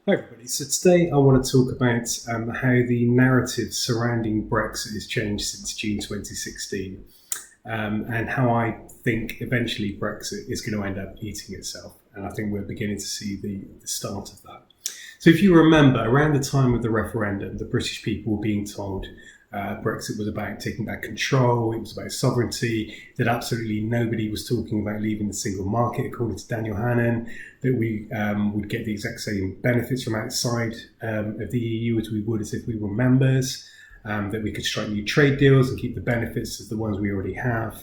Hi everybody. So today I want to talk about how the narrative surrounding Brexit has changed since June 2016, and how I think eventually Brexit is going to end up eating itself. And I think we're beginning to see the start of that. So if you remember, around the time of the referendum, the British people were being told Brexit was about taking back control, it was about sovereignty, that absolutely nobody was talking about leaving the single market, according to Daniel Hannan, that we would get the exact same benefits from outside of the EU as we would as if we were members, that we could strike new trade deals and keep the benefits of the ones we already have.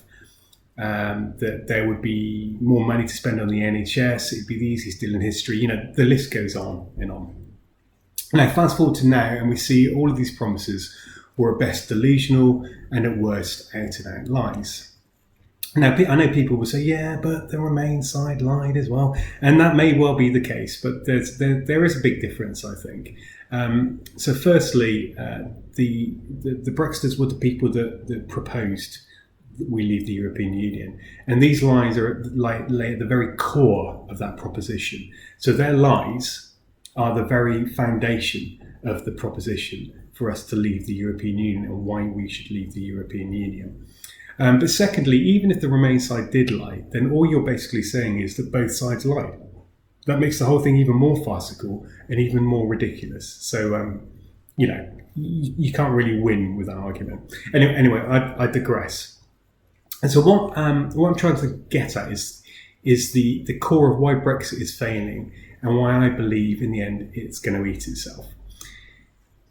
That there would be more money to spend on the NHS, it'd be the easiest deal in history. The list goes on and on. Now, fast forward to now, and we see all of these promises were at best delusional and at worst out and out lies. Now, I know people will say, yeah, but the Remain side lied as well. And that may well be the case, but there is a big difference, I think. So firstly, the Brexiters were the people that proposed that we leave the European Union. And these lies are lay at the very core of that proposition. So their lies are the very foundation of the proposition for us to leave the European Union and why we should leave the European Union. But secondly, even if the Remain side did lie, then all you're basically saying is that both sides lied. That makes the whole thing even more farcical and even more ridiculous. So, you can't really win with that argument. Anyway, I digress. And so what I'm trying to get at is the core of why Brexit is failing and why I believe in the end it's going to eat itself.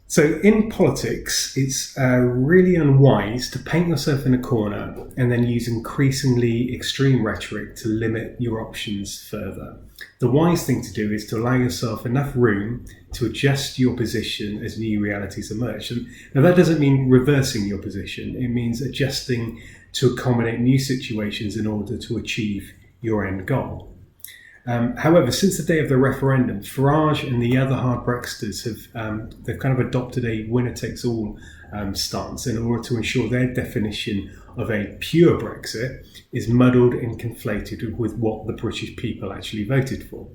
So in politics, it's really unwise to paint yourself in a corner and then use increasingly extreme rhetoric to limit your options further. The wise thing to do is to allow yourself enough room to adjust your position as new realities emerge. And now that doesn't mean reversing your position. It means adjusting to accommodate new situations in order to achieve your end goal. However, since the day of the referendum, Farage and the other hard Brexiters they've kind of adopted a winner-takes-all stance in order to ensure their definition of a pure Brexit is muddled and conflated with what the British people actually voted for.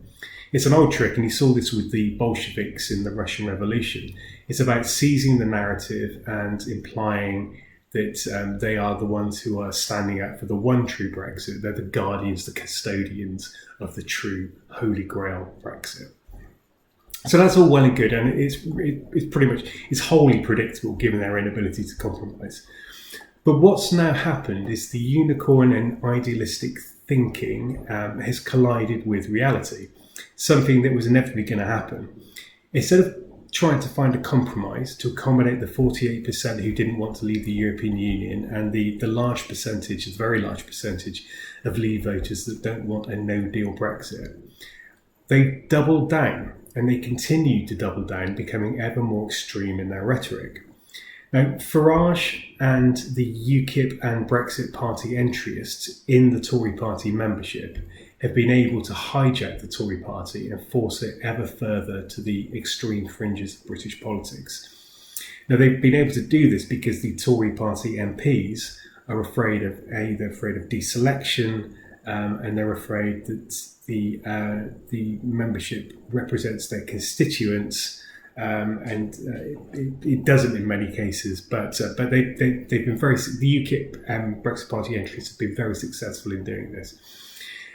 It's an old trick, and you saw this with the Bolsheviks in the Russian Revolution. It's about seizing the narrative and implying that they are the ones who are standing up for the one true Brexit. They're the guardians, the custodians of the true Holy Grail Brexit. So that's all well and good, and it's pretty much it's wholly predictable given their inability to compromise. But what's now happened is the unicorn and idealistic thinking has collided with reality, something that was inevitably going to happen. Instead of trying to find a compromise to accommodate the 48% who didn't want to leave the European Union and the large percentage, the very large percentage of Leave voters that don't want a no-deal Brexit, they doubled down and they continue to double down, becoming ever more extreme in their rhetoric. Now, Farage and the UKIP and Brexit Party entryists in the Tory party membership have been able to hijack the Tory party and force it ever further to the extreme fringes of British politics. Now, they've been able to do this because the Tory party MPs are afraid of they're afraid of deselection, and they're afraid that the membership represents their constituents, and it doesn't in many cases. But they've been the UKIP and Brexit Party entries have been very successful in doing this.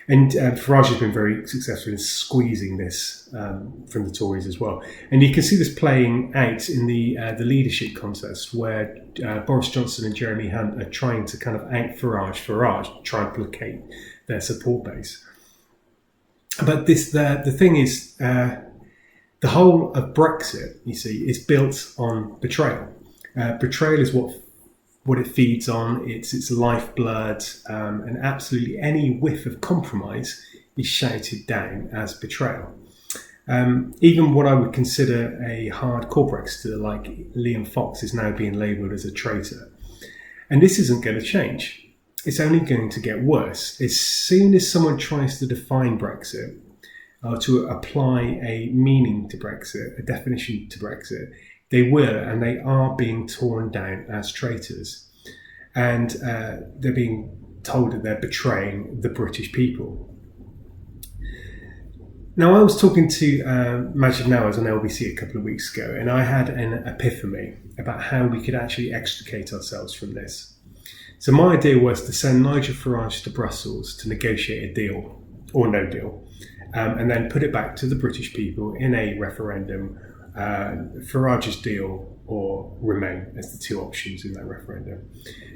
And Farage has been very successful in squeezing this from the Tories as well. And you can see this playing out in the leadership contest where Boris Johnson and Jeremy Hunt are trying to kind of out Farage, try and placate their support base. But the thing is, the whole of Brexit, you see, is built on betrayal. Betrayal is what it feeds on, its lifeblood, and absolutely any whiff of compromise is shouted down as betrayal. Even what I would consider a hardcore Brexiter like Liam Fox is now being labelled as a traitor. And this isn't going to change. It's only going to get worse. As soon as someone tries to define Brexit, or to apply a meaning to Brexit, a definition to Brexit, they will, and they are being torn down as traitors. And they're being told that they're betraying the British people. Now, I was talking to Majid Nawaz on LBC a couple of weeks ago, and I had an epiphany about how we could actually extricate ourselves from this. So my idea was to send Nigel Farage to Brussels to negotiate a deal, or no deal, and then put it back to the British people in a referendum, Farage's deal or Remain as the two options in that referendum.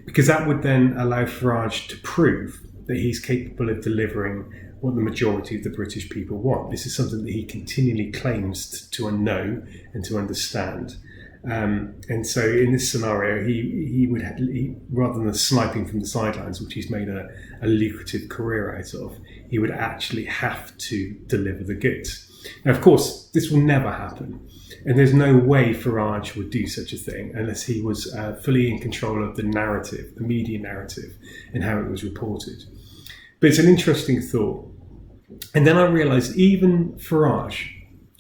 Because that would then allow Farage to prove that he's capable of delivering what the majority of the British people want. This is something that he continually claims to know and to understand. And so in this scenario, he would, rather than sniping from the sidelines, which he's made a lucrative career out of, he would actually have to deliver the goods. Now, of course, this will never happen. And there's no way Farage would do such a thing unless he was fully in control of the narrative, the media narrative, and how it was reported. But it's an interesting thought. And then I realised even Farage,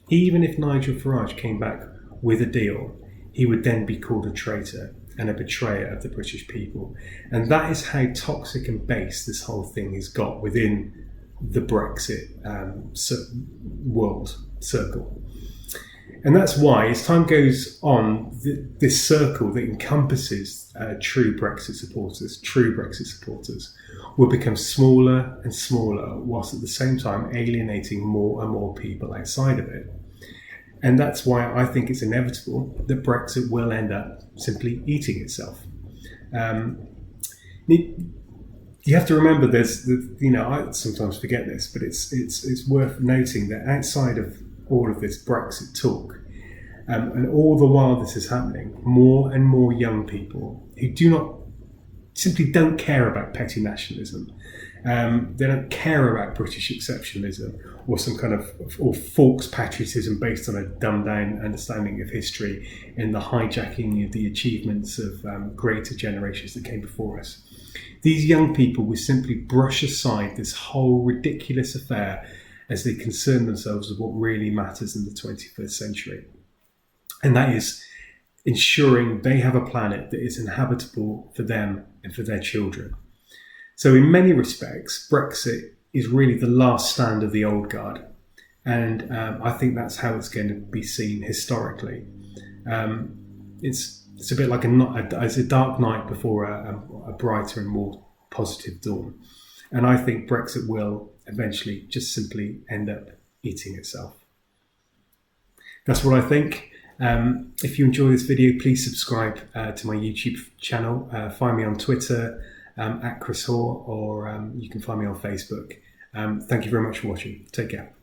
even if Nigel Farage came back with a deal, he would then be called a traitor and a betrayer of the British people. And that is how toxic and base this whole thing has got within the Brexit world circle. And that's why, as time goes on, this circle that encompasses true Brexit supporters, will become smaller and smaller, whilst at the same time alienating more and more people outside of it. And that's why I think it's inevitable that Brexit will end up simply eating itself. You have to remember, I sometimes forget this, but it's worth noting that outside of all of this Brexit talk, and all the while this is happening, more and more young people who simply don't care about petty nationalism. They don't care about British exceptionalism or some kind of false patriotism based on a dumbed down understanding of history and the hijacking of the achievements of greater generations that came before us. These young people will simply brush aside this whole ridiculous affair as they concern themselves with what really matters in the 21st century. And that is ensuring they have a planet that is inhabitable for them and for their children. So in many respects, Brexit is really the last stand of the old guard. And I think that's how it's going to be seen historically. It's a bit like a dark night before a brighter and more positive dawn. And I think Brexit will eventually just simply end up eating itself. That's what I think. If you enjoy this video, please subscribe to my YouTube channel. Find me on Twitter at Chris Hoare, or you can find me on Facebook. Thank you very much for watching. Take care.